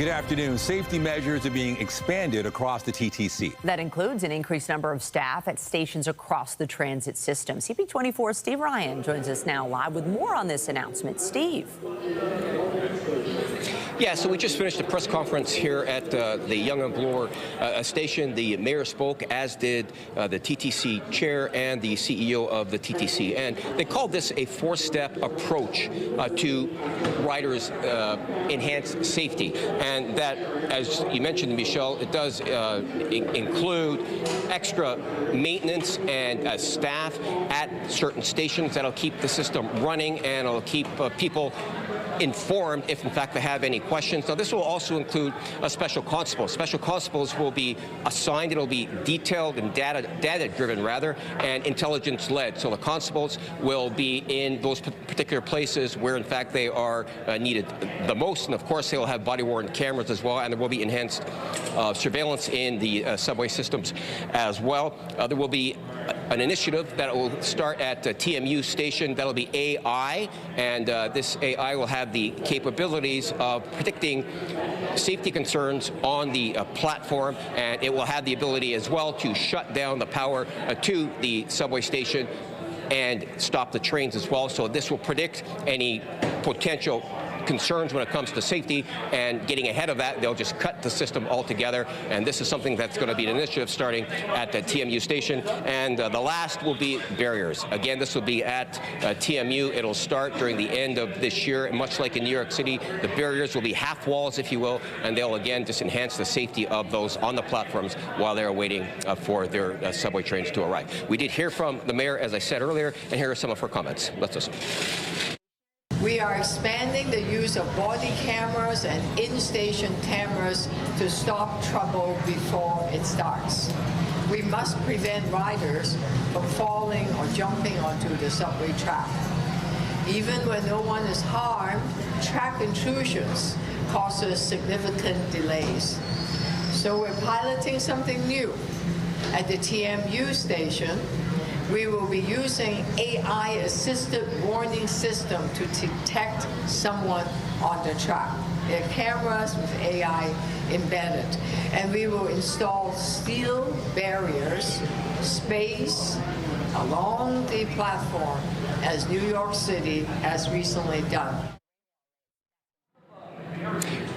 Good afternoon. Safety measures are being expanded across the TTC. That includes an increased number of staff at stations across the transit system. CP24's Steve Ryan joins us now live with more on this announcement. Steve. Yeah, so we just finished a press conference here at the Yonge and Bloor station. The mayor spoke, as did the TTC chair and the CEO of the TTC. And they called this a four-step approach to riders' enhanced safety. And that, as you mentioned, Michelle, it does include extra maintenance and staff at certain stations that'll keep the system running, and it'll keep people informed if in fact they have any questions. Now this will also include a special constable. Special constables will be assigned. It'll be detailed and data driven rather, and intelligence led. So the constables will be in those particular places where in fact they are needed the most, and of course they'll have body worn cameras as well, and there will be enhanced surveillance in the subway systems as well. There will be an initiative that will start at TMU Station. That'll be AI, and this AI will have the capabilities of predicting safety concerns on the platform, and it will have the ability as well to shut down the power to the subway station and stop the trains as well. So this will predict any potential concerns when it comes to safety, and getting ahead of that, they'll just cut the system altogether. And this is something that's going to be an initiative starting at the TMU station. And the last will be barriers. Again, this will be at TMU. It'll start during the end of this year. And much like in New York City, the barriers will be half walls, if you will, and they'll again just enhance the safety of those on the platforms while they're waiting for their subway trains to arrive. We did hear from the mayor, as I said earlier, and here are some of her comments. Let's listen. We are expanding the use of body cameras and in-station cameras to stop trouble before it starts. We must prevent riders from falling or jumping onto the subway track. Even when no one is harmed, track intrusions causes significant delays. So we're piloting something new. At the TMU station, we will be using AI-assisted warning system to detect someone on the track. There are cameras with AI embedded. And we will install steel barriers spaced along the platform, as New York City has recently done.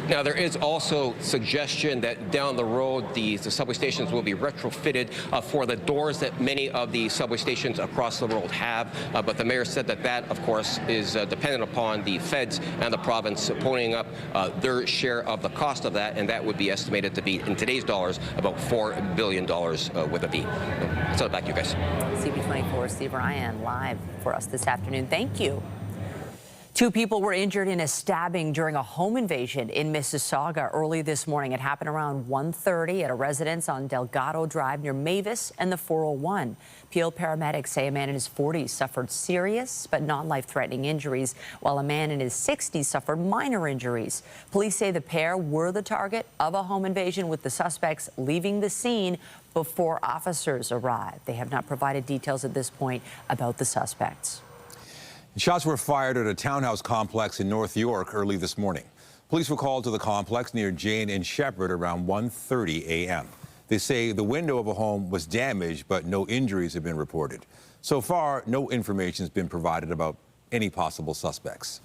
Now, there is also suggestion that down the road, the subway stations will be retrofitted for the doors that many of the subway stations across the world have. But the mayor said that that, of course, is dependent upon the feds and the province ponying up their share of the cost of that, and that would be estimated to be, in today's dollars, about $4 billion with a B. So back to you guys. CP24 Steve Ryan live for us this afternoon. Thank you. 2 people were injured in a stabbing during a home invasion in Mississauga early this morning. It happened around 1:30 at a residence on Delgado Drive near Mavis and the 401. Peel paramedics say a man in his 40s suffered serious but not life-threatening injuries, while a man in his 60s suffered minor injuries. Police say the pair were the target of a home invasion, with the suspects leaving the scene before officers arrived. They have not provided details at this point about the suspects. Shots were fired at a townhouse complex in North York early this morning. Police were called to the complex near Jane and Shepherd around 1:30 a.m. They say the window of a home was damaged, but no injuries have been reported. So far, no information has been provided about any possible suspects.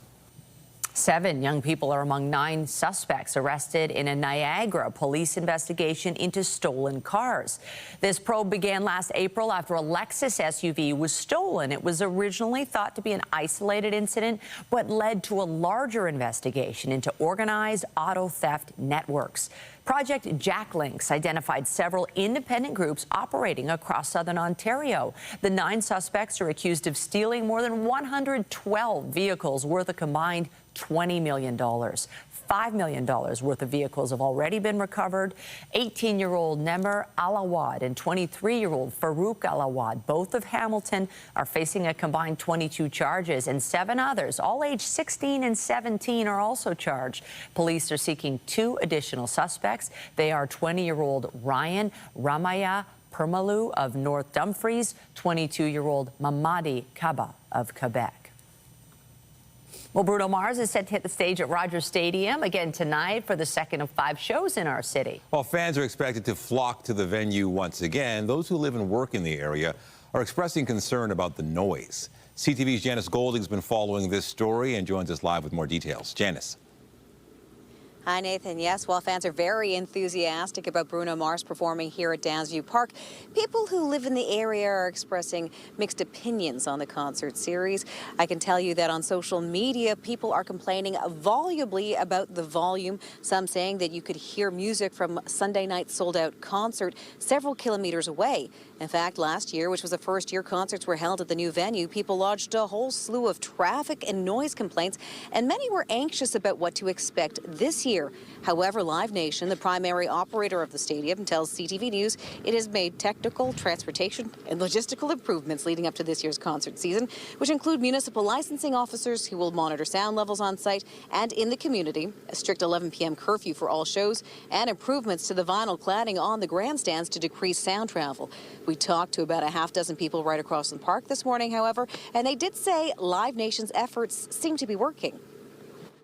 7 young people are among 9 suspects arrested in a Niagara police investigation into stolen cars. This probe began last April after a Lexus SUV was stolen. It was originally thought to be an isolated incident, but led to a larger investigation into organized auto theft networks. Project Jacklinks identified several independent groups operating across southern Ontario. The 9 suspects are accused of stealing more than 112 vehicles worth a combined $20 million. $5 million worth of vehicles have already been recovered. 18-year-old Nemer Alawad and 23-year-old Farouk Alawad, both of Hamilton, are facing a combined 22 charges, and 7 others, all aged 16 and 17, are also charged. Police are seeking 2 additional suspects. They are 20-year-old Ryan Ramaya Permalu of North Dumfries, 22-year-old Mamadi Kaba of Quebec. Well, Bruno Mars is set to hit the stage at Rogers Stadium again tonight for the second of 5 shows in our city. While fans are expected to flock to the venue once again, those who live and work in the area are expressing concern about the noise. CTV's Janice Golding's been following this story and joins us live with more details. Janice. Hi, Nathan. Yes, while fans are very enthusiastic about Bruno Mars performing here at Downsview Park, people who live in the area are expressing mixed opinions on the concert series. I can tell you that on social media, people are complaining volubly about the volume, some saying that you could hear music from Sunday night's sold-out concert several kilometers away. In fact, last year, which was the first year concerts were held at the new venue, people lodged a whole slew of traffic and noise complaints, and many were anxious about what to expect this year. However, Live Nation, the primary operator of the stadium, tells CTV News it has made technical, transportation, and logistical improvements leading up to this year's concert season, which include municipal licensing officers who will monitor sound levels on site and in the community, a strict 11 p.m. curfew for all shows, and improvements to the vinyl cladding on the grandstands to decrease sound travel. We talked to about a half dozen people right across the park this morning, however, and they did say Live Nation's efforts seem to be working.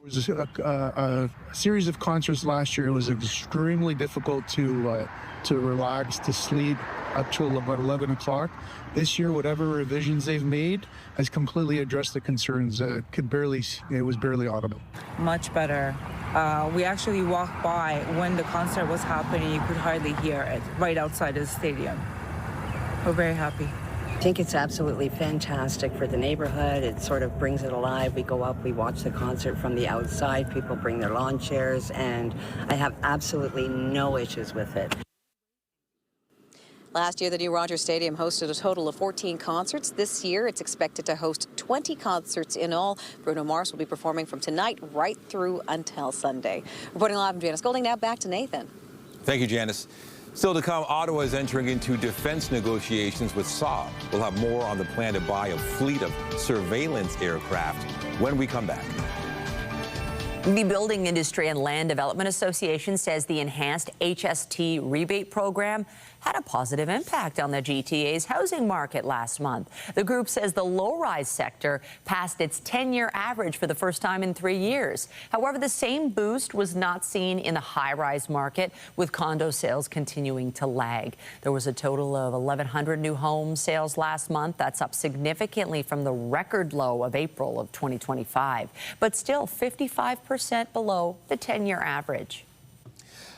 It was a series of concerts last year. It was extremely difficult to relax, to sleep up till about 11 o'clock. This year, whatever revisions they've made has completely addressed the concerns. It was barely audible. Much better. We actually walked by when the concert was happening. You could hardly hear it right outside of the stadium. We're very happy. I think it's absolutely fantastic for the neighborhood. It sort of brings it alive. We go up, we watch the concert from the outside. People bring their lawn chairs, and I have absolutely no issues with it. Last year, the new Rogers Stadium hosted a total of 14 concerts. This year, it's expected to host 20 concerts in all. Bruno Mars will be performing from tonight right through until Sunday. Reporting live, I'm Janice Golding. Now back to Nathan. Thank you, Janice. Still to come, Ottawa is entering into defense negotiations with Saab. We'll have more on the plan to buy a fleet of surveillance aircraft when we come back. The Building Industry and Land Development Association says the enhanced HST rebate program had a positive impact on the GTA's housing market last month. The group says the low-rise sector passed its 10-year average for the first time in 3 years. However, the same boost was not seen in the high-rise market, with condo sales continuing to lag. There was a total of 1,100 new home sales last month. That's up significantly from the record low of April of 2025, but still 55% below the 10-year average.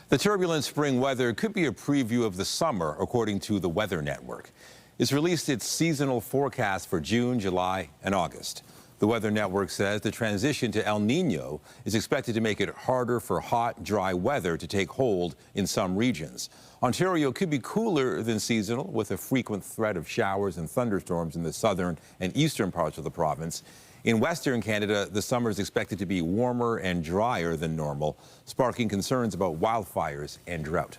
The turbulent spring weather could be a preview of the summer, according to the Weather Network. It's released its seasonal forecast for June, July, and August. The Weather Network says the transition to El Nino is expected to make it harder for hot, dry weather to take hold in some regions. Ontario could be cooler than seasonal, with a frequent threat of showers and thunderstorms in the southern and eastern parts of the province. In Western Canada, the summer is expected to be warmer and drier than normal, sparking concerns about wildfires and drought.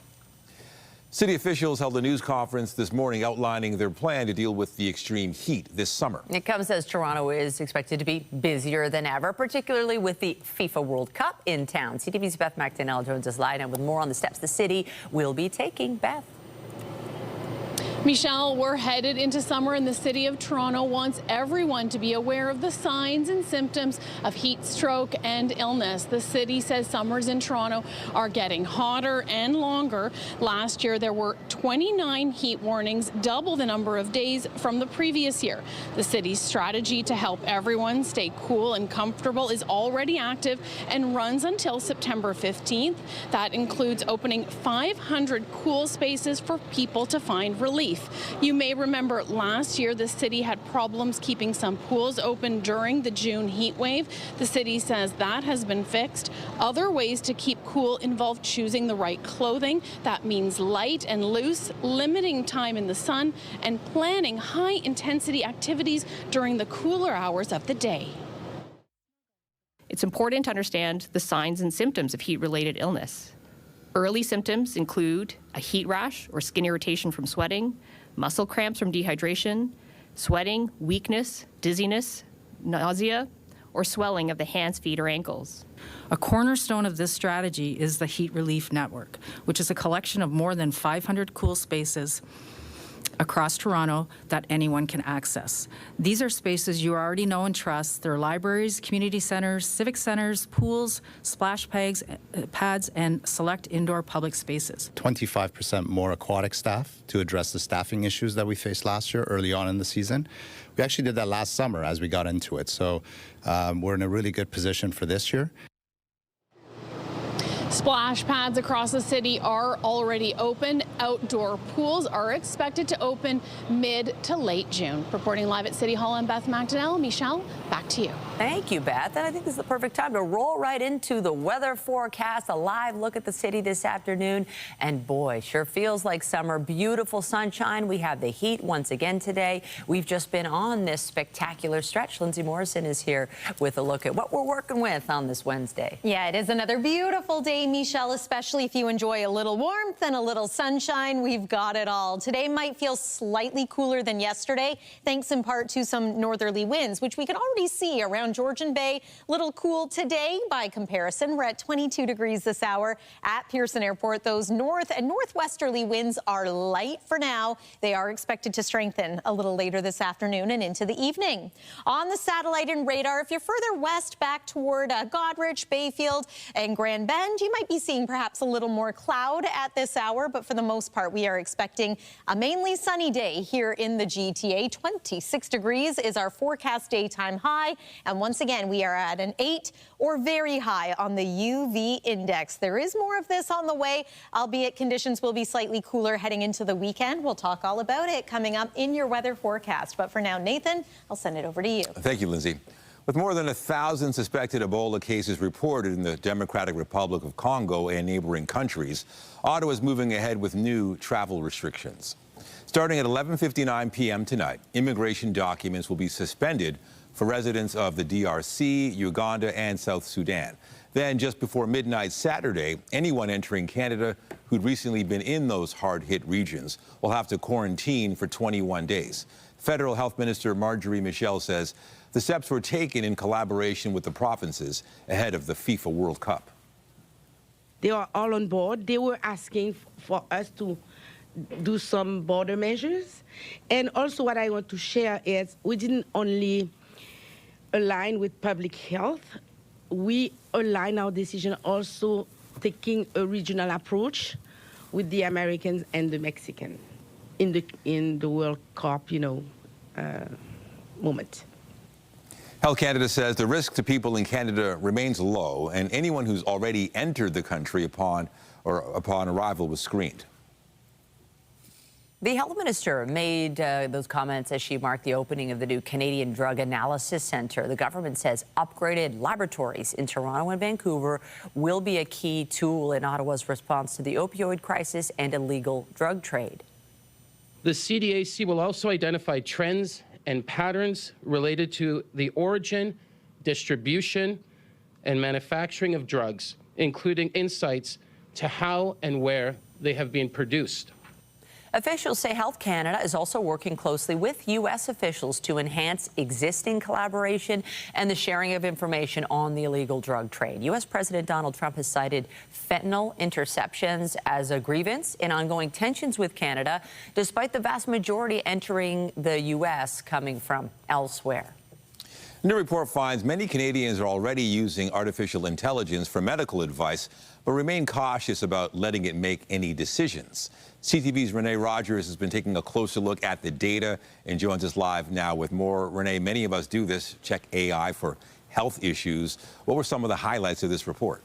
City officials held a news conference this morning outlining their plan to deal with the extreme heat this summer. It comes as Toronto is expected to be busier than ever, particularly with the FIFA World Cup in town. CTV's Beth McDonnell joins us live now with more on the steps the city will be taking. Beth. Michelle, we're headed into summer, and the City of Toronto wants everyone to be aware of the signs and symptoms of heat stroke and illness. The city says summers in Toronto are getting hotter and longer. Last year, there were 29 heat warnings, double the number of days from the previous year. The city's strategy to help everyone stay cool and comfortable is already active and runs until September 15th. That includes opening 500 cool spaces for people to find relief. You may remember last year the city had problems keeping some pools open during the June heat wave. The city says that has been fixed. Other ways to keep cool involve choosing the right clothing. That means light and loose, limiting time in the sun, and planning high-intensity activities during the cooler hours of the day. It's important to understand the signs and symptoms of heat-related illness. Early symptoms include a heat rash or skin irritation from sweating, muscle cramps from dehydration, sweating, weakness, dizziness, nausea, or swelling of the hands, feet, or ankles. A cornerstone of this strategy is the Heat Relief Network, which is a collection of more than 500 cool spaces across Toronto that anyone can access. These are spaces you already know and trust. They're libraries, community centers, civic centers, pools, splash pads, and select indoor public spaces. 25% more aquatic staff to address the staffing issues that we faced last year early on in the season. We actually did that last summer as we got into it. So we're in a really good position for this year. Splash pads across the city are already open. Outdoor pools are expected to open mid to late June. Reporting live at City Hall, I'm Beth McDonnell. Michelle, back to you. Thank you, Beth. And I think this is the perfect time to roll right into the weather forecast. A live look at the city this afternoon. And boy, sure feels like summer. Beautiful sunshine. We have the heat once again today. We've just been on this spectacular stretch. Lindsay Morrison is here with a look at what we're working with on this Wednesday. Yeah, it is another beautiful day, Michelle, especially if you enjoy a little warmth and a little sunshine. We've got it all. Today might feel slightly cooler than yesterday, thanks in part to some northerly winds, which we can already see around Georgian Bay. Little cool today by comparison. We're at 22 degrees this hour at Pearson Airport. Those north and northwesterly winds are light for now. They are expected to strengthen a little later this afternoon and into the evening. On the satellite and radar, if you're further west back toward Goderich, Bayfield, and Grand Bend, you might be seeing perhaps a little more cloud at this hour, but for the most part, we are expecting a mainly sunny day here in the GTA. 26 degrees is our forecast daytime high, and once again, we are at an 8 or very high on the UV index. There is more of this on the way, albeit conditions will be slightly cooler heading into the weekend. We'll talk all about it coming up in your weather forecast. But for now, Nathan, I'll send it over to you. Thank you, Lindsay. With more than 1,000 suspected Ebola cases reported in the Democratic Republic of Congo and neighboring countries, Ottawa is moving ahead with new travel restrictions. Starting at 11:59 p.m. tonight, immigration documents will be suspended for residents of the DRC, Uganda, and South Sudan. Then, just before midnight Saturday, anyone entering Canada who'd recently been in those hard-hit regions will have to quarantine for 21 days. Federal Health Minister Marjorie Michel says the steps were taken in collaboration with the provinces ahead of the FIFA World Cup. They are all on board. They were asking for us to do some border measures. And also what I want to share is we didn't only align with public health, we align our decision also taking a regional approach with the Americans and the Mexicans in the World Cup, moment. Health Canada says the risk to people in Canada remains low, and anyone who's already entered the country upon arrival was screened. The health minister made those comments as she marked the opening of the new Canadian Drug Analysis Centre. The government says upgraded laboratories in Toronto and Vancouver will be a key tool in Ottawa's response to the opioid crisis and illegal drug trade. The CDAC will also identify trends and patterns related to the origin, distribution, and manufacturing of drugs, including insights to how and where they have been produced. Officials say Health Canada is also working closely with U.S. officials to enhance existing collaboration and the sharing of information on the illegal drug trade. U.S. President Donald Trump has cited fentanyl interceptions as a grievance in ongoing tensions with Canada, despite the vast majority entering the U.S. coming from elsewhere. A new report finds many Canadians are already using artificial intelligence for medical advice, but remain cautious about letting it make any decisions. CTV's Renee Rodgers has been taking a closer look at the data and joins us live now with more. Renee, many of us do this, check AI for health issues. What were some of the highlights of this report?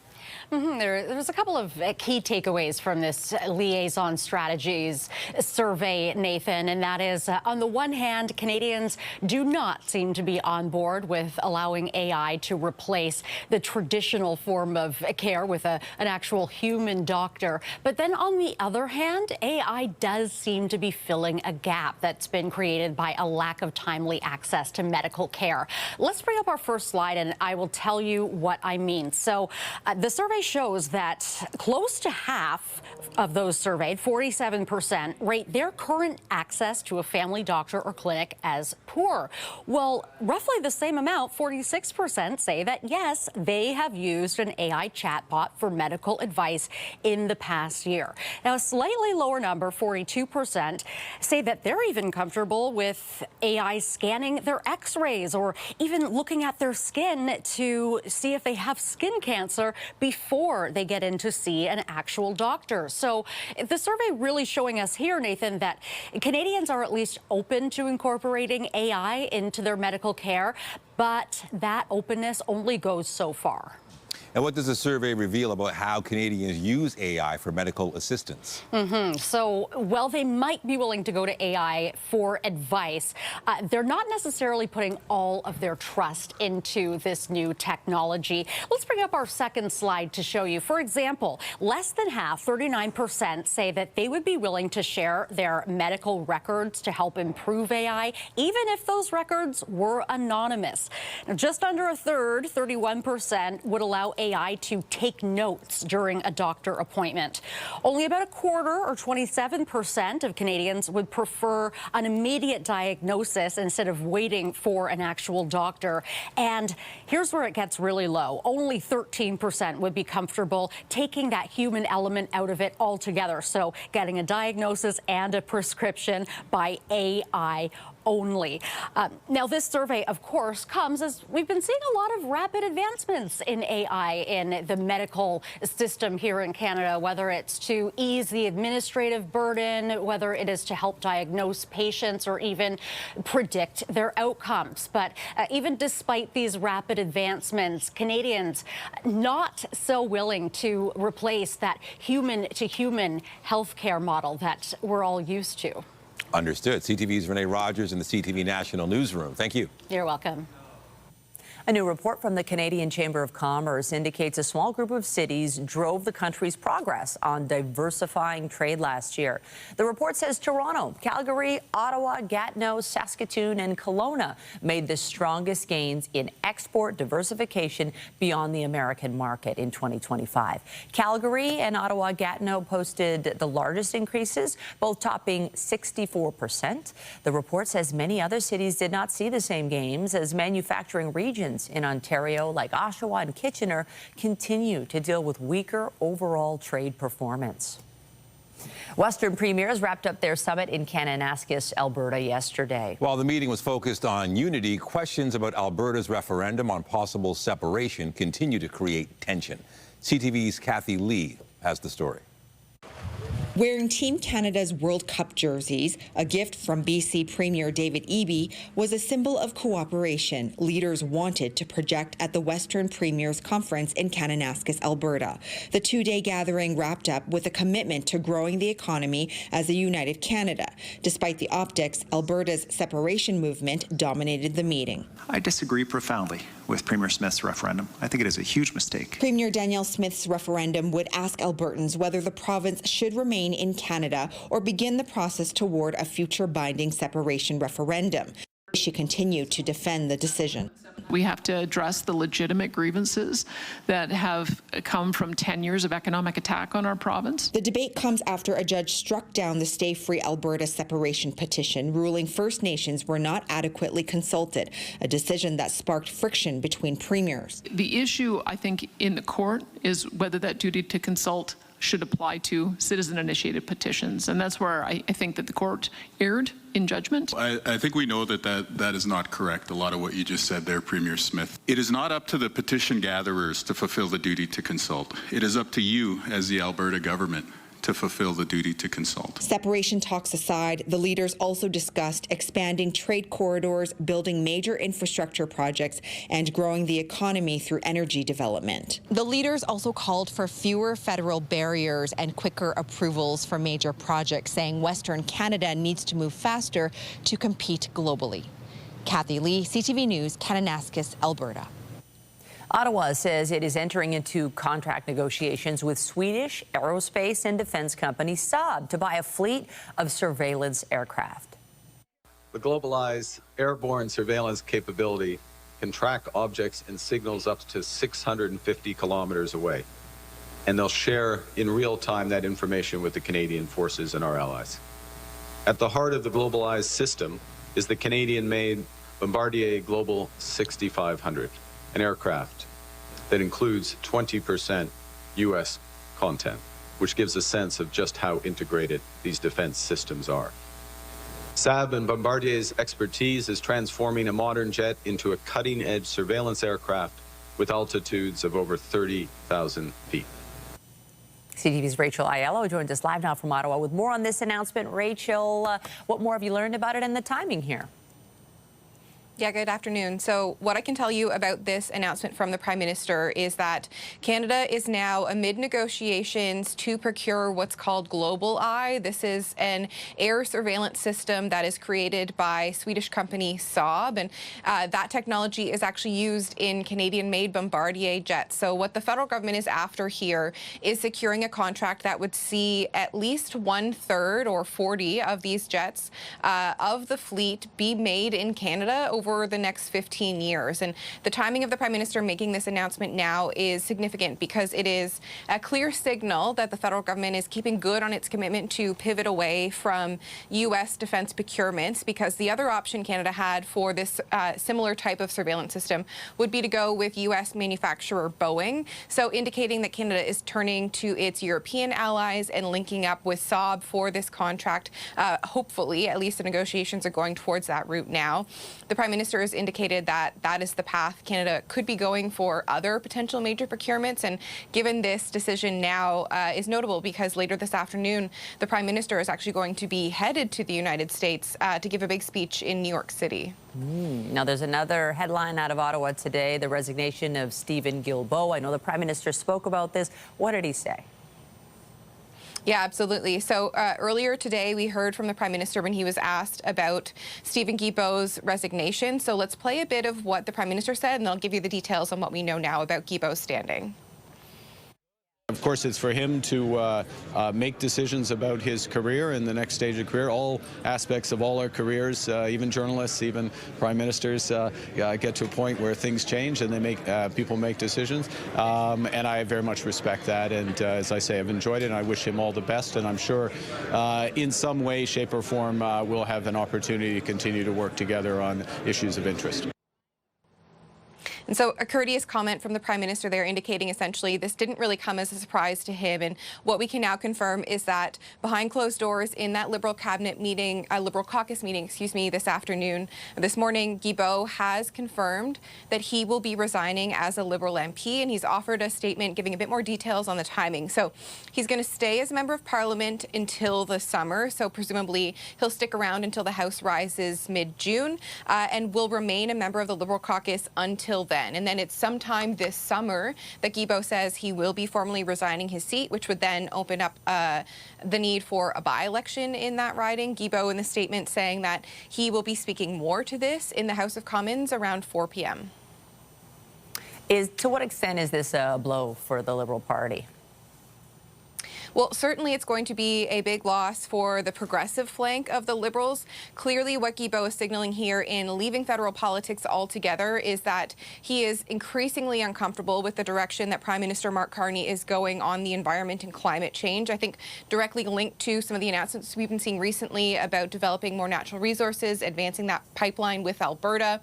There's a couple of key takeaways from this liaison strategies survey, Nathan, and that is, on the one hand, Canadians do not seem to be on board with allowing AI to replace the traditional form of care with an actual human doctor. But then on the other hand, AI does seem to be filling a gap that's been created by a lack of timely access to medical care. Let's bring up our first slide and I will tell you what I mean. So the survey shows that close to half of those surveyed, 47%, rate their current access to a family doctor or clinic as poor. Well, roughly the same amount, 46%, say that yes, they have used an AI chatbot for medical advice in the past year. Now, a slightly lower number, 42%, say that they're even comfortable with AI scanning their x-rays or even looking at their skin to see if they have skin cancer before they get in to see an actual doctor. So the survey really showing us here, Nathan, that Canadians are at least open to incorporating AI into their medical care, but that openness only goes so far. And what does the survey reveal about how Canadians use AI for medical assistance? So while they might be willing to go to AI for advice, they're not necessarily putting all of their trust into this new technology. Let's bring up our second slide to show you. For example, less than half, 39%, say that they would be willing to share their medical records to help improve AI, even if those records were anonymous. Now, just under a third, 31%, would allow AI to take notes during a doctor appointment. Only about a quarter, or 27%, of Canadians would prefer an immediate diagnosis instead of waiting for an actual doctor. And here's where it gets really low. Only 13% would be comfortable taking that human element out of it altogether. So getting a diagnosis and a prescription by AI only. Now, this survey, of course, comes as we've been seeing a lot of rapid advancements in AI in the medical system here in Canada, whether it's to ease the administrative burden, whether it is to help diagnose patients or even predict their outcomes. But even despite these rapid advancements, Canadians not so willing to replace that human-to-human healthcare model that we're all used to. Understood. CTV's Renee Rodgers in the CTV National Newsroom. Thank you. You're welcome. A new report from the Canadian Chamber of Commerce indicates a small group of cities drove the country's progress on diversifying trade last year. The report says Toronto, Calgary, Ottawa, Gatineau, Saskatoon, and Kelowna made the strongest gains in export diversification beyond the American market in 2025. Calgary and Ottawa-Gatineau posted the largest increases, both topping 64%. The report says many other cities did not see the same gains as manufacturing regions in Ontario, like Oshawa and Kitchener, continue to deal with weaker overall trade performance. Western premiers wrapped up their summit in Kananaskis, Alberta, yesterday. While the meeting was focused on unity, questions about Alberta's referendum on possible separation continue to create tension. CTV's Kathy Lee has the story. Wearing Team Canada's World Cup jerseys, a gift from BC Premier David Eby, was a symbol of cooperation leaders wanted to project at the Western Premiers Conference in Kananaskis, Alberta. The two-day gathering wrapped up with a commitment to growing the economy as a united Canada. Despite the optics, Alberta's separation movement dominated the meeting. I disagree profoundly with Premier Smith's referendum. I think it is a huge mistake. Premier Danielle Smith's referendum would ask Albertans whether the province should remain in Canada or begin the process toward a future binding separation referendum. She continued to defend the decision. We have to address the legitimate grievances that have come from 10 years of economic attack on our province. The debate comes after a judge struck down the Stay Free Alberta separation petition, ruling First Nations were not adequately consulted, a decision that sparked friction between premiers. The issue, I think, in the court is whether that duty to consult should apply to citizen-initiated petitions. And that's where I think that the court erred in judgment. I think we know that is not correct, a lot of what you just said there, Premier Smith. It is not up to the petition gatherers to fulfill the duty to consult. It is up to you as the Alberta government to fulfill the duty to consult. Separation talks aside, the leaders also discussed expanding trade corridors, building major infrastructure projects, and growing the economy through energy development. The leaders also called for fewer federal barriers and quicker approvals for major projects, saying Western Canada needs to move faster to compete globally. Kathy Lee, CTV News, Kananaskis, Alberta. Ottawa says it is entering into contract negotiations with Swedish aerospace and defense company Saab to buy a fleet of surveillance aircraft. The globalized airborne surveillance capability can track objects and signals up to 650 kilometers away. and they'll share in real time that information with the Canadian forces and our allies. At the heart of the globalized system is the Canadian-made Bombardier Global 6500, an aircraft that includes 20% U.S. content, which gives a sense of just how integrated these defense systems are. Saab and Bombardier's expertise is transforming a modern jet into a cutting-edge surveillance aircraft with altitudes of over 30,000 feet. CTV's Rachel Aiello joins us live now from Ottawa with more on this announcement. Rachel, what more have you learned about it and the timing here? Yeah, good afternoon. So what I can tell you about this announcement from the Prime Minister is that Canada is now amid negotiations to procure what's called Global Eye. This is an air surveillance system that is created by Swedish company Saab, and that technology is actually used in Canadian-made Bombardier jets. So what the federal government is after here is securing a contract that would see at least 1/3 or 40 of these jets of the fleet be made in Canada over the next 15 years. And the timing of the Prime Minister making this announcement now is significant because it is a clear signal that the federal government is keeping good on its commitment to pivot away from U.S. defense procurements, because the other option Canada had for this similar type of surveillance system would be to go with U.S. manufacturer Boeing. So indicating that Canada is turning to its European allies and linking up with Saab for this contract. Hopefully, at least the negotiations are going towards that route now. The Prime Minister has indicated that that is the path Canada could be going for other potential major procurements, and given this decision now is notable because later this afternoon the Prime Minister is actually going to be headed to the United States to give a big speech in New York City. Now there's another headline out of Ottawa today, the resignation of Stephen Guilbeault. I know the Prime Minister spoke about this. What did he say? Yeah, absolutely. So earlier today, we heard from the Prime Minister when he was asked about Stephen Guilbeault's resignation. So let's play a bit of what the Prime Minister said, and I'll give you the details on what we know now about Guilbeault's standing. Of course, it's for him to make decisions about his career and the next stage of career. All aspects of all our careers, even journalists, even prime ministers, get to a point where things change and they make people make decisions. And I very much respect that. And as I say, I've enjoyed it, and I wish him all the best. And I'm sure, in some way, shape, or form, we'll have an opportunity to continue to work together on issues of interest. And so a courteous comment from the Prime Minister there indicating essentially this didn't really come as a surprise to him. And what we can now confirm is that behind closed doors in that Liberal cabinet meeting, Liberal caucus meeting, this morning, Guilbeault has confirmed that he will be resigning as a Liberal MP, and he's offered a statement giving a bit more details on the timing. So he's going to stay as a member of Parliament until the summer. So presumably he'll stick around until the House rises mid-June and will remain a member of the Liberal caucus until then. And then it's sometime this summer that Guilbeault says he will be formally resigning his seat, which would then open up the need for a by-election in that riding. Guilbeault in the statement saying that he will be speaking more to this in the House of Commons around 4 p.m. To what extent is this a blow for the Liberal Party? Well, certainly it's going to be a big loss for the progressive flank of the Liberals. Clearly, what Guilbeault is signaling here in leaving federal politics altogether is that he is increasingly uncomfortable with the direction that Prime Minister Mark Carney is going on the environment and climate change. I think directly linked to some of the announcements we've been seeing recently about developing more natural resources, advancing that pipeline with Alberta.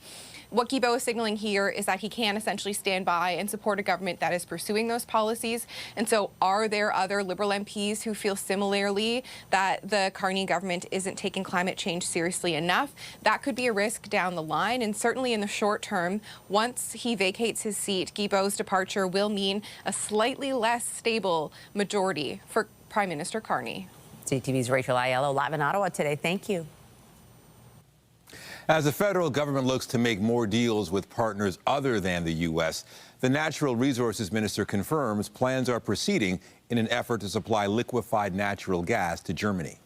What Guilbeault is signaling here is that he can essentially stand by and support a government that is pursuing those policies. And so are there other Liberal MPs who feel similarly that the Carney government isn't taking climate change seriously enough? That could be a risk down the line. And certainly in the short term, once he vacates his seat, Guilbeault's departure will mean a slightly less stable majority for Prime Minister Carney. CTV's Rachel Aiello live in Ottawa today. Thank you. As the federal government looks to make more deals with partners other than the U.S., the Natural Resources Minister confirms plans are proceeding in an effort to supply liquefied natural gas to Germany.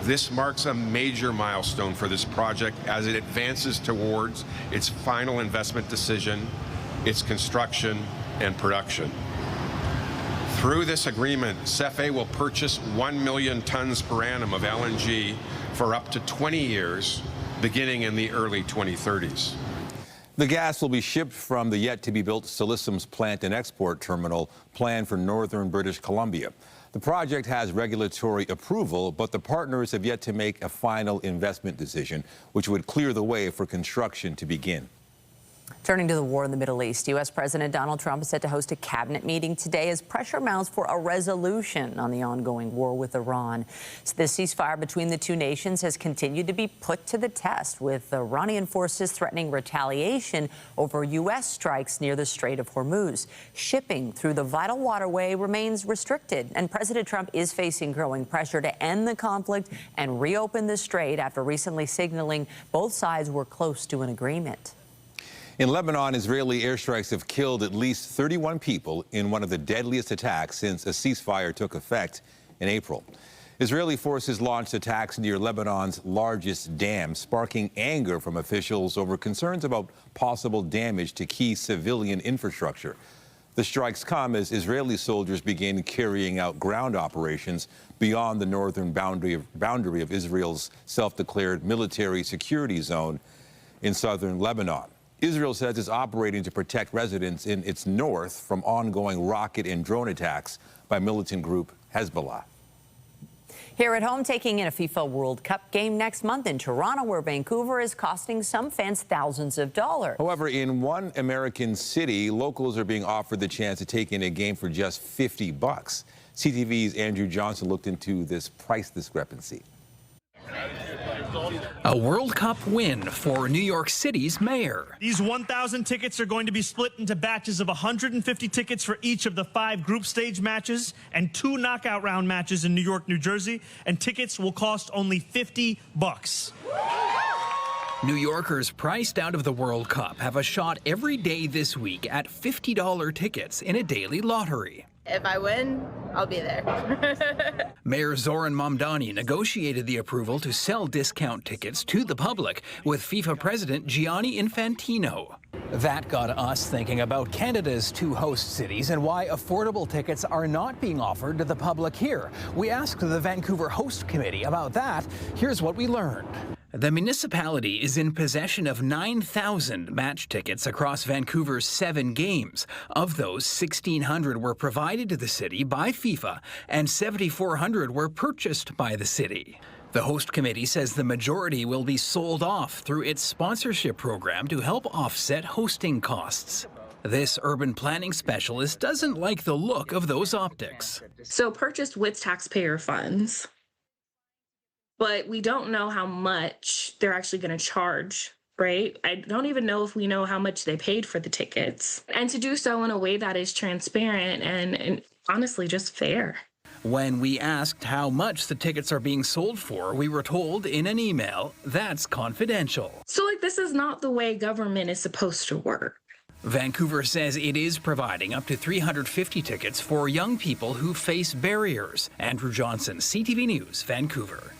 This marks a major milestone for this project as it advances towards its final investment decision, its construction and production. Through this agreement, CFE will purchase 1 million tons per annum of LNG for up to 20 years, beginning in the early 2030s. The gas will be shipped from the yet-to-be-built Silicium's plant and export terminal planned for northern British Columbia. The project has regulatory approval, but the partners have yet to make a final investment decision, which would clear the way for construction to begin. Turning to the war in the Middle East, U.S. President Donald Trump is set to host a cabinet meeting today as pressure mounts for a resolution on the ongoing war with Iran. The ceasefire between the two nations has continued to be put to the test, with Iranian forces threatening retaliation over U.S. strikes near the Strait of Hormuz. Shipping through the vital waterway remains restricted, and President Trump is facing growing pressure to end the conflict and reopen the strait after recently signaling both sides were close to an agreement. In Lebanon, Israeli airstrikes have killed at least 31 people in one of the deadliest attacks since a ceasefire took effect in April. Israeli forces launched attacks near Lebanon's largest dam, sparking anger from officials over concerns about possible damage to key civilian infrastructure. The strikes come as Israeli soldiers begin carrying out ground operations beyond the northern boundary of Israel's self-declared military security zone in southern Lebanon. Israel says it's operating to protect residents in its north from ongoing rocket and drone attacks by militant group Hezbollah. Here at home, taking in a FIFA World Cup game next month in Toronto, where Vancouver is costing some fans thousands of dollars. However, in one American city, locals are being offered the chance to take in a game for just $50. CTV's Andrew Johnson looked into this price discrepancy. A World Cup win for New York City's mayor. These 1,000 tickets are going to be split into batches of 150 tickets for each of the 5 group stage matches and 2 knockout round matches in New York, New Jersey, and tickets will cost only $50. New Yorkers priced out of the World Cup have a shot every day this week at $50 tickets in a daily lottery. If I win, I'll be there. Mayor Zoran Mamdani negotiated the approval to sell discount tickets to the public with FIFA President Gianni Infantino. That got us thinking about Canada's 2 host cities and why affordable tickets are not being offered to the public here. We asked the Vancouver Host Committee about that. Here's what we learned. The municipality is in possession of 9,000 match tickets across Vancouver's 7 games. Of those, 1,600 were provided to the city by FIFA and 7,400 were purchased by the city. The host committee says the majority will be sold off through its sponsorship program to help offset hosting costs. This urban planning specialist doesn't like the look of those optics. So purchased with taxpayer funds, but we don't know how much they're actually going to charge, right? I don't even know if we know how much they paid for the tickets. And to do so in a way that is transparent and honestly just fair. When we asked how much the tickets are being sold for, we were told in an email that's confidential. So this is not the way government is supposed to work. Vancouver says it is providing up to 350 tickets for young people who face barriers. Andrew Johnson, CTV News, Vancouver.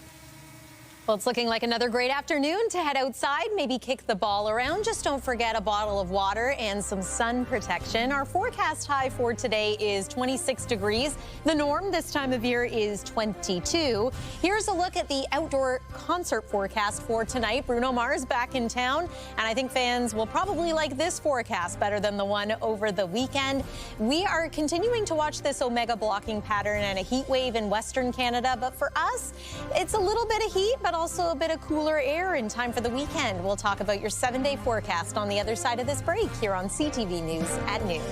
Well, it's looking like another great afternoon to head outside, maybe kick the ball around. Just don't forget a bottle of water and some sun protection. Our forecast high for today is 26 degrees. The norm this time of year is 22. Here's a look at the outdoor concert forecast for tonight. Bruno Mars back in town, and I think fans will probably like this forecast better than the one over the weekend. We are continuing to watch this omega blocking pattern and a heat wave in Western Canada, but for us, it's a little bit of heat, but also a bit of cooler air in time for the weekend. We'll talk about your 7-day forecast on the other side of this break here on CTV News at noon.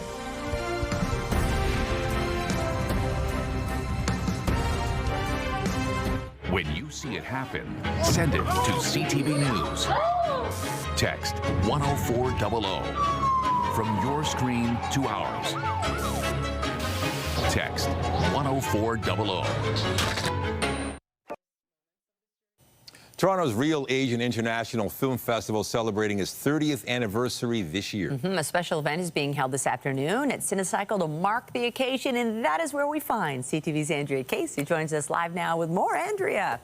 When you see it happen, send it to CTV News. Text 10400 from your screen to ours. Text 10400. Toronto's Real Asian International Film Festival celebrating its 30th anniversary this year. A special event is being held this afternoon at Cinecycle to mark the occasion, and that is where we find CTV's Andrea Casey joins us live now with more. Andrea.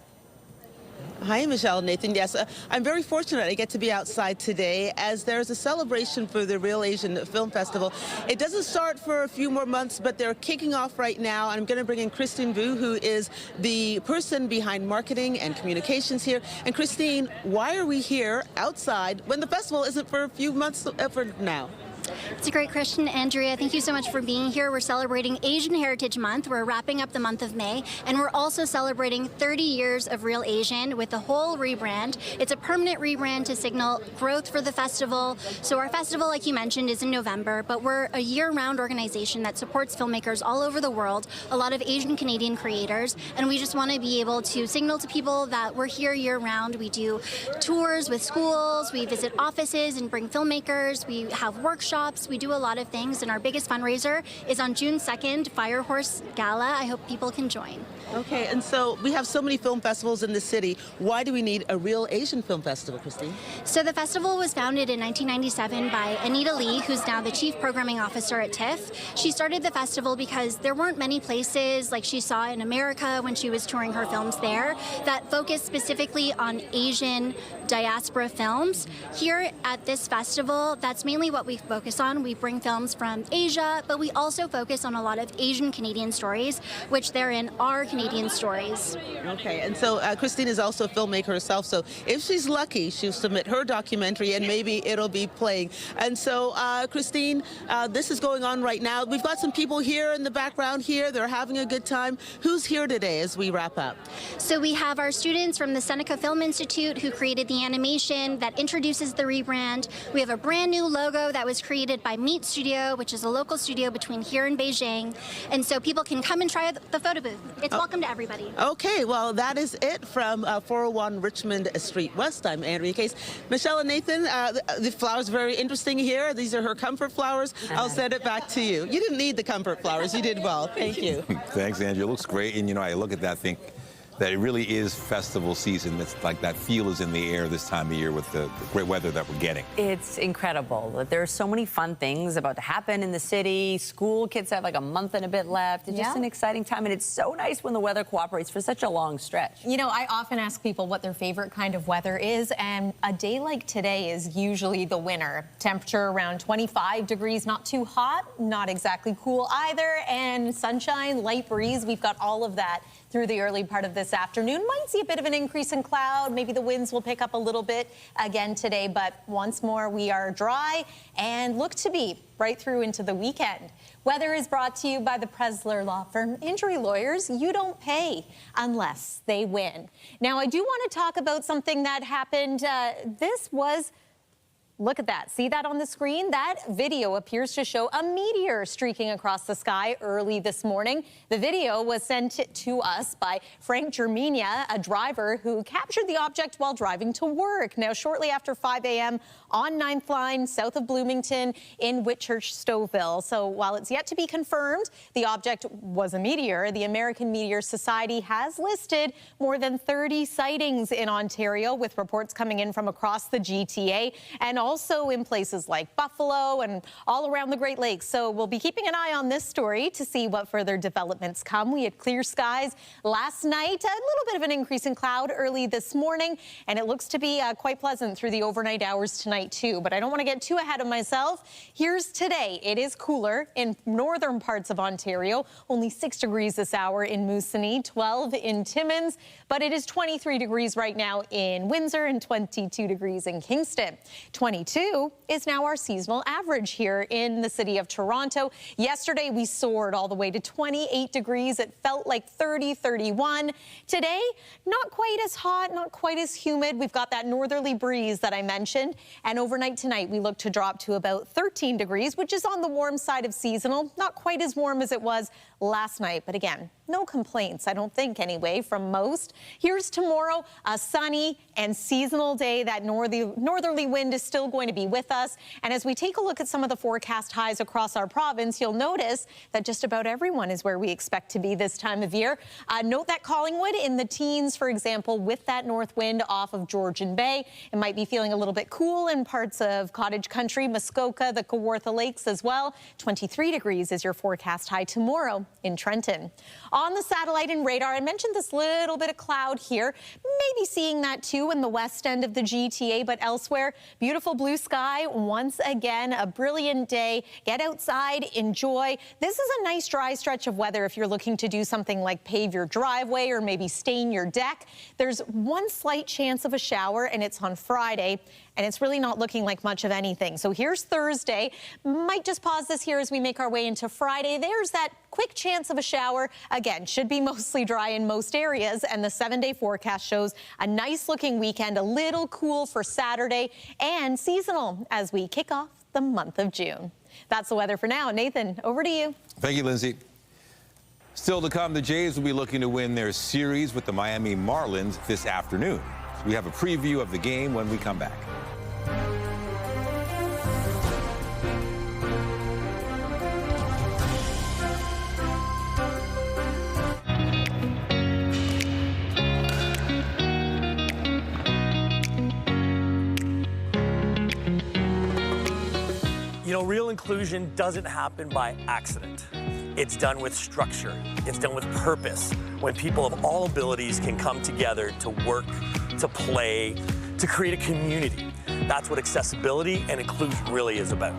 Hi, Michelle and Nathan. Yes, I'm very fortunate I get to be outside today as there's a celebration for the Real Asian Film Festival. It doesn't start for a few more months, but they're kicking off right now. And I'm going to bring in Christine Vu, who is the person behind marketing and communications here. And Christine, why are we here outside when the festival isn't for a few months from now? It's a great question, Andrea. Thank you so much for being here. We're celebrating Asian Heritage Month. We're wrapping up the month of May, and we're also celebrating 30 years of Real Asian with the whole rebrand. It's a permanent rebrand to signal growth for the festival. So our festival, like you mentioned, is in November, but we're a year-round organization that supports filmmakers all over the world, a lot of Asian Canadian creators, and we just want to be able to signal to people that we're here year-round. We do tours with schools, we visit offices and bring filmmakers, we have workshops. We do a lot of things, and our biggest fundraiser is on June 2nd, Firehorse Gala. I hope people can join. Okay, and so we have so many film festivals in the city. Why do we need a Real Asian Film Festival, Christine? So the festival was founded in 1997 by Anita Lee, who's now the Chief Programming Officer at TIFF. She started the festival because there weren't many places like she saw in America when she was touring her films there that focused specifically on Asian diaspora films. Here at this festival, that's mainly what we focus on. We bring films from Asia, but we also focus on a lot of Asian Canadian stories, which therein are Canadian stories. Okay, and so Christine is also a filmmaker herself, so if she's lucky, she'll submit her documentary and maybe it'll be playing. And so, Christine, this is going on right now. We've got some people here in the background here. They're having a good time. Who's here today as we wrap up? So we have our students from the Seneca Film Institute who created the animation that introduces the rebrand. We have a brand new logo that was created by Meet Studio, which is a local studio between here and Beijing. And so people can come and try the photo booth. It's welcome to everybody. Okay, well, that is it from 401 Richmond Street West. I'm Andrea Case. Michelle and Nathan, the flowers are very interesting here. These are her comfort flowers. I'll send it back to you. You didn't need the comfort flowers. You did well. Thank you. Thanks, Andrea. It looks great. And, you know, I look at that, think that it really is festival season. It's like that feel is in the air this time of year with the great weather that we're getting. It's incredible. There are so many fun things about to happen in the city. School kids have like a month and a bit left. It's just an exciting time, and it's so nice when the weather cooperates for such a long stretch. You know, I often ask people what their favorite kind of weather is, and a day like today is usually the winner. Temperature around 25 degrees, not too hot, not exactly cool either, and sunshine, light breeze. We've got all of that through the early part of this afternoon. Might see a bit of an increase in cloud. Maybe the winds will pick up a little bit again today, but once more we are dry and look to be right through into the weekend. Weather is brought to you by the Presler Law Firm. Injury lawyers, you don't pay unless they win. Now, I do want to talk about something that happened. This was Look at that. See that on the screen? That video appears to show a meteor streaking across the sky early this morning. The video was sent to us by Frank Germania, a driver who captured the object while driving to work. Now, shortly after 5 a.m. on 9th Line, south of Bloomington in Whitchurch-Stouffville. So while it's yet to be confirmed the object was a meteor, the American Meteor Society has listed more than 30 sightings in Ontario, with reports coming in from across the GTA and also in places like Buffalo and all around the Great Lakes. So we'll be keeping an eye on this story to see what further developments come. We had clear skies last night, a little bit of an increase in cloud early this morning, and it looks to be quite pleasant through the overnight hours tonight too. But I don't want to get too ahead of myself. Here's today. It is cooler in northern parts of Ontario, only 6 degrees this hour in Moosonee, 12 in Timmins, but it is 23 degrees right now in Windsor and 22 degrees in Kingston. 22 is now our seasonal average here in the city of Toronto. Yesterday, we soared all the way to 28 degrees. It felt like 30, 31. Today, not quite as hot, not quite as humid. We've got that northerly breeze that I mentioned. And overnight tonight, we look to drop to about 13 degrees, which is on the warm side of seasonal. Not quite as warm as it was last night. But again, no complaints, I don't think anyway, from most. Here's tomorrow, a sunny and seasonal day. That northerly wind is still going to be with us. And as we take a look at some of the forecast highs across our province, you'll notice that just about everyone is where we expect to be this time of year. Note that Collingwood in the teens, for example, with that north wind off of Georgian Bay. It might be feeling a little bit cool in parts of Cottage Country, Muskoka, the Kawartha Lakes as well. 23 degrees is your forecast high tomorrow in Trenton. On the satellite and radar, I mentioned this little bit of cloud here. Maybe seeing that too in the west end of the GTA, but elsewhere, beautiful blue sky once again. A brilliant day. Get outside, enjoy. This is a nice dry stretch of weather if you're looking to do something like pave your driveway or maybe stain your deck. There's one slight chance of a shower, and it's on Friday, and it's really not looking like much of anything. So here's Thursday. Might just pause this here as we make our way into Friday. There's that quick chance of a shower. Again, should be mostly dry in most areas, and the 7-day forecast shows a nice looking weekend, a little cool for Saturday, and seasonal as we kick off the month of June. That's the weather for now. Nathan, over to you. Thank you, Lindsay. Still to come, the Jays will be looking to win their series with the Miami Marlins this afternoon. We have a preview of the game when we come back. You know, real inclusion doesn't happen by accident. It's done with structure. It's done with purpose. When people of all abilities can come together to work, to play, to create a community. That's what accessibility and inclusion really is about.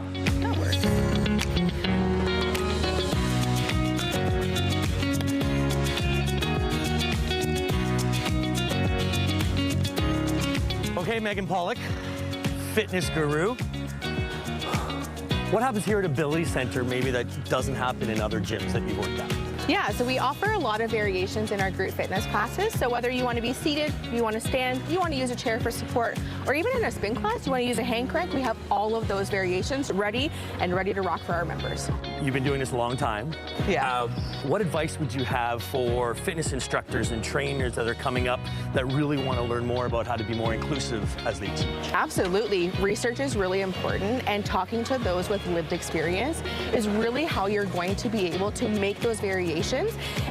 Okay, Megan Pollock, fitness guru. What happens here at Ability Center maybe that doesn't happen in other gyms that you've worked at? Yeah, so we offer a lot of variations in our group fitness classes. So whether you want to be seated, you want to stand, you want to use a chair for support, or even in a spin class, you want to use a hand crank, we have all of those variations ready to rock for our members. You've been doing this a long time. Yeah. What advice would you have for fitness instructors and trainers that are coming up that really want to learn more about how to be more inclusive as they teach? Absolutely. Research is really important, and talking to those with lived experience is really how you're going to be able to make those variations.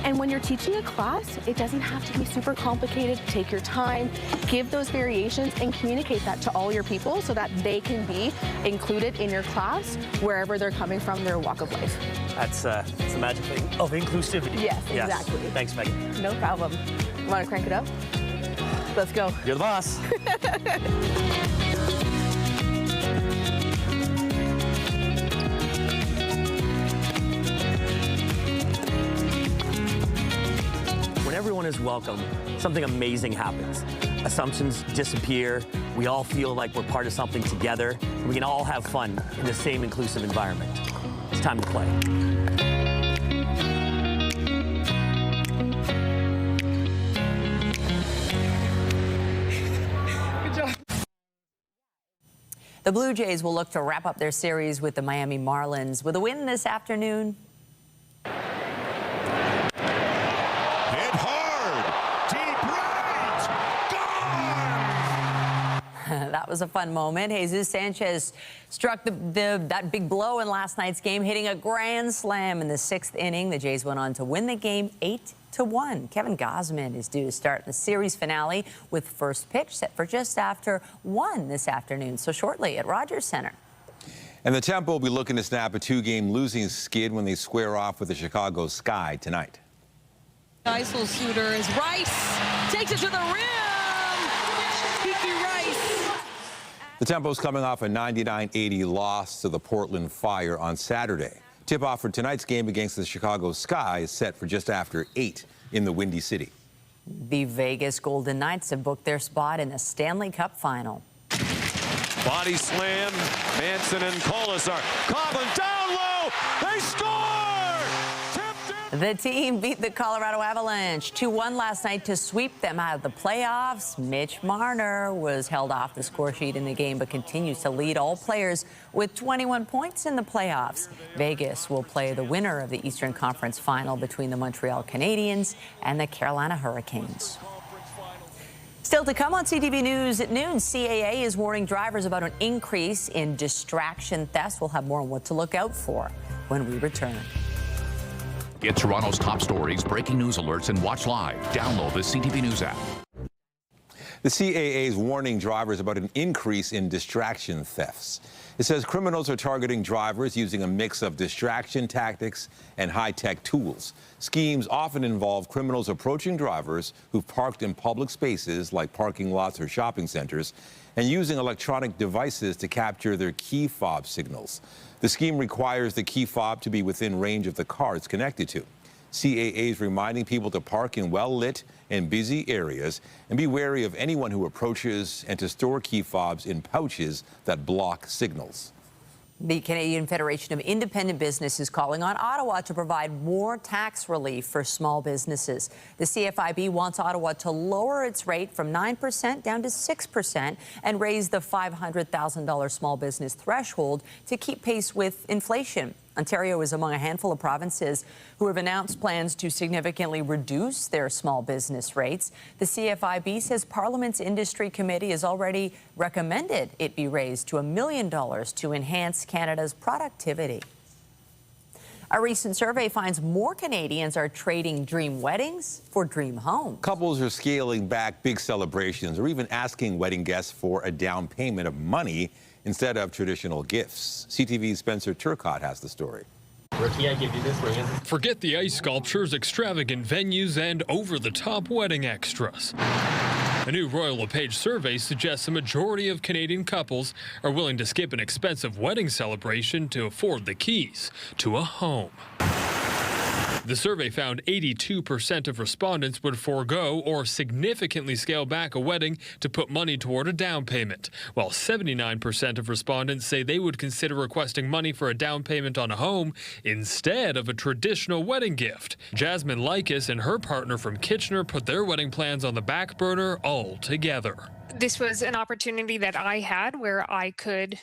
And when you're teaching a class, it doesn't have to be super complicated. Take your time, give those variations, and communicate that to all your people so that they can be included in your class wherever they're coming from in their walk of life. That's the magic thing of inclusivity. Yes, exactly. Thanks, Megan. No problem. Want to crank it up? Let's go. You're the boss. When everyone is welcome, something amazing happens. Assumptions disappear. We all feel like we're part of something together. We can all have fun in the same inclusive environment. It's time to play. The Blue Jays will look to wrap up their series with the Miami Marlins with a win this afternoon. That was a fun moment. Jesus Sanchez struck that big blow in last night's game, hitting a grand slam in the 6th inning. The Jays went on to win the game 8-1. Kevin Gausman is due to start the series finale with first pitch set for just after 1 this afternoon, so shortly at Rogers Center. And the Tempo will be looking to snap a 2-game losing skid when they square off with the Chicago Sky tonight. Nice little shooter is Rice. Takes it to the rim. Kiki Rice. The Tempo's coming off a 99-80 loss to the Portland Fire on Saturday. Tip-off for tonight's game against the Chicago Sky is set for just after 8 in the Windy City. The Vegas Golden Knights have booked their spot in the Stanley Cup final. Body slam, Manson and Colasar. Coughlin down low, they score! The team beat the Colorado Avalanche 2-1 last night to sweep them out of the playoffs. Mitch Marner was held off the score sheet in the game, but continues to lead all players with 21 points in the playoffs. Vegas will play the winner of the Eastern Conference final between the Montreal Canadiens and the Carolina Hurricanes. Still to come on CTV News at noon, CAA is warning drivers about an increase in distraction thefts. We'll have more on what to look out for when we return. Get Toronto's top stories, breaking news alerts, and watch live. Download the CTV News app. The CAA is warning drivers about an increase in distraction thefts. It says criminals are targeting drivers using a mix of distraction tactics and high-tech tools. Schemes often involve criminals approaching drivers who've parked in public spaces like parking lots or shopping centers and using electronic devices to capture their key fob signals. The scheme requires the key fob to be within range of the car it's connected to. CAA is reminding people to park in well-lit and busy areas and be wary of anyone who approaches and to store key fobs in pouches that block signals. The Canadian Federation of Independent Business is calling on Ottawa to provide more tax relief for small businesses. The CFIB wants Ottawa to lower its rate from 9% down to 6% and raise the $500,000 small business threshold to keep pace with inflation. Ontario is among a handful of provinces who have announced plans to significantly reduce their small business rates. The CFIB says Parliament's Industry Committee has already recommended it be raised to $1 million to enhance Canada's productivity. A recent survey finds more Canadians are trading dream weddings for dream homes. Couples are scaling back big celebrations or even asking wedding guests for a down payment of money instead of traditional gifts. CTV's Spencer Turcotte has the story. Murti, I give you this ring. Forget the ice sculptures, extravagant venues, and over-the-top wedding extras. A new Royal LePage survey suggests a majority of Canadian couples are willing to skip an expensive wedding celebration to afford the keys to a home. The survey found 82% of respondents would forego or significantly scale back a wedding to put money toward a down payment, while 79% of respondents say they would consider requesting money for a down payment on a home instead of a traditional wedding gift. Jasmine Lycus and her partner from Kitchener put their wedding plans on the back burner altogether. This was an opportunity that I had where I could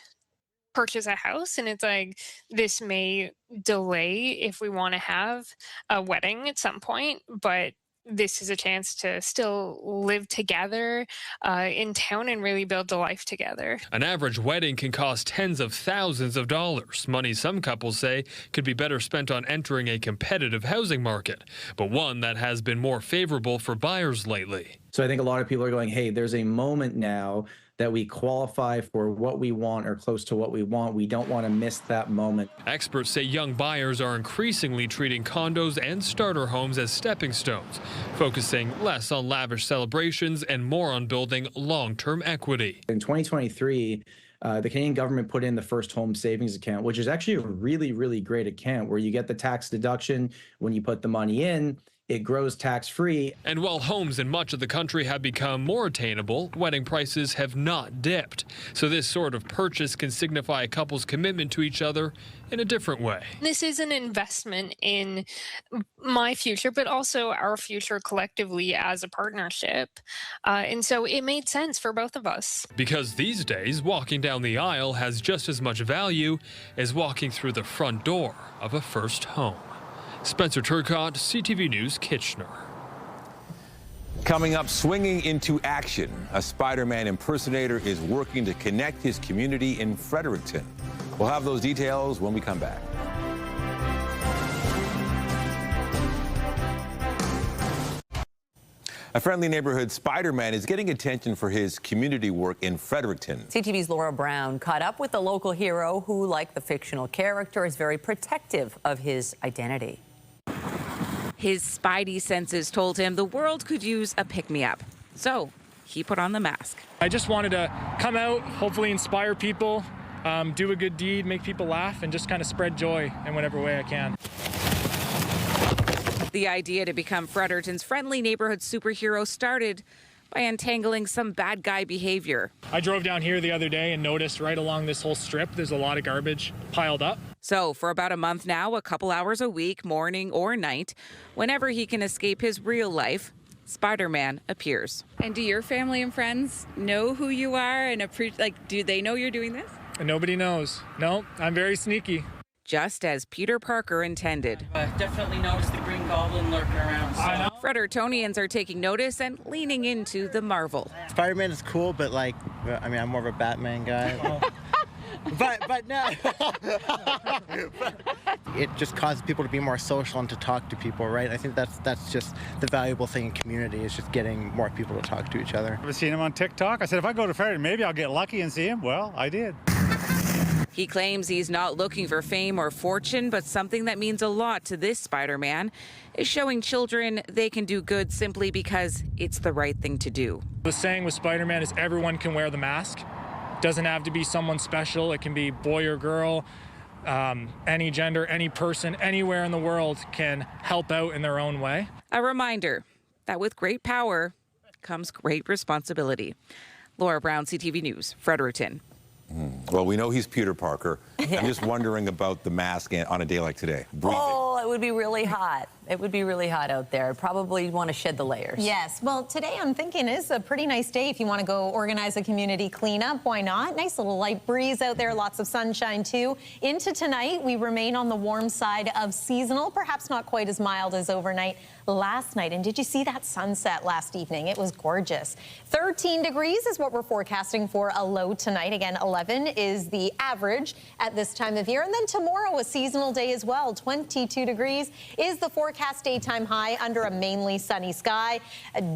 purchase a house, and it's like, this may delay if we want to have a wedding at some point, but this is a chance to still live together in town and really build a life together. An average wedding can cost tens of thousands of dollars, money some couples say could be better spent on entering a competitive housing market, but one that has been more favorable for buyers lately. So I think a lot of people are going, hey, there's a moment now that we qualify for what we want or close to what we want. We don't want to miss that moment. Experts say young buyers are increasingly treating condos and starter homes as stepping stones, focusing less on lavish celebrations and more on building long-term equity. In 2023, the Canadian government put in the First Home Savings Account, which is actually a really, really great account where you get the tax deduction when you put the money in. It grows tax-free. And while homes in much of the country have become more attainable, wedding prices have not dipped. So this sort of purchase can signify a couple's commitment to each other in a different way. This is an investment in my future, but also our future collectively as a partnership. And so it made sense for both of us. Because these days, walking down the aisle has just as much value as walking through the front door of a first home. Spencer Turcotte, CTV News, Kitchener. Coming up, swinging into action. A Spider-Man impersonator is working to connect his community in Fredericton. We'll have those details when we come back. A friendly neighborhood Spider-Man is getting attention for his community work in Fredericton. CTV's Laura Brown caught up with the local hero who, like the fictional character, is very protective of his identity. His spidey senses told him the world could use a pick-me-up. So he put on the mask. I just wanted to come out, hopefully inspire people, do a good deed, make people laugh, and just kind of spread joy in whatever way I can. The idea to become Fredericton's friendly neighborhood superhero started by untangling some bad guy behavior. I drove down here the other day and noticed right along this whole strip, there's a lot of garbage piled up. So for about a month now, a couple hours a week, morning or night, whenever he can escape his real life, Spider-Man appears. And do your family and friends know who you are and do they know you're doing this? And nobody knows. No, I'm very sneaky. Just as Peter Parker intended. I definitely noticed the Green Goblin lurking around. So. Frederictonians are taking notice and leaning into the Marvel. Spider-Man is cool, but I'm more of a Batman guy. but no. It just causes people to be more social and to talk to people, right? I think that's just the valuable thing in community, is just getting more people to talk to each other. I've seen him on TikTok. I said, if I go to Ferry, maybe I'll get lucky and see him. Well, I did. He claims he's not looking for fame or fortune, but something that means a lot to this Spider-Man is showing children they can do good simply because it's the right thing to do. The saying with Spider-Man is everyone can wear the mask. It doesn't have to be someone special. It can be boy or girl, any gender, any person, anywhere in the world can help out in their own way. A reminder that with great power comes great responsibility. Laura Brown, CTV News, Fredericton. Well, we know he's Peter Parker. I'm just wondering about the mask on a day like today. Breathing. Oh, it would be really hot. It would be really hot out there. Probably want to shed the layers. Yes. Well, today I'm thinking is a pretty nice day if you want to go organize a community cleanup. Why not? Nice little light breeze out there. Lots of sunshine, too. Into tonight, we remain on the warm side of seasonal. Perhaps not quite as mild as overnight last night. And did you see that sunset last evening? It was gorgeous. 13 degrees is what we're forecasting for a low tonight. Again, 11 is the average at this time of year. And then tomorrow, a seasonal day as well. 22 degrees is the forecast daytime high under a mainly sunny sky.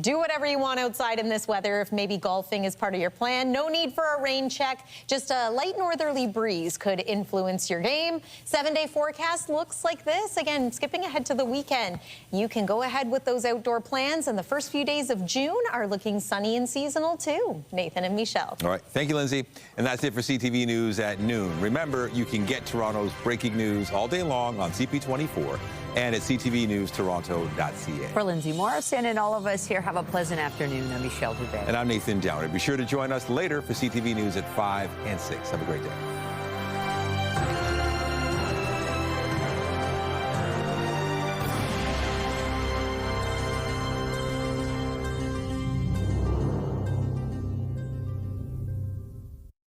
Do whatever you want outside in this weather. If maybe golfing is part of your plan, no need for a rain check. Just a light northerly breeze could influence your game. 7-day forecast looks like this. Again, skipping ahead to the weekend, you can go ahead with those outdoor plans. And the first few days of June are looking sunny and seasonal too. Nathan and Michelle. All right. Thank you, Lindsay. And that's it for CTV News at noon. Remember, you can get Toronto's breaking news all day long on CP24 and at ctvnewstoronto.ca. For Lindsay Morrison and all of us here, have a pleasant afternoon. I'm Michelle Dubé. And I'm Nathan Downer. Be sure to join us later for CTV News at 5 and 6. Have a great day.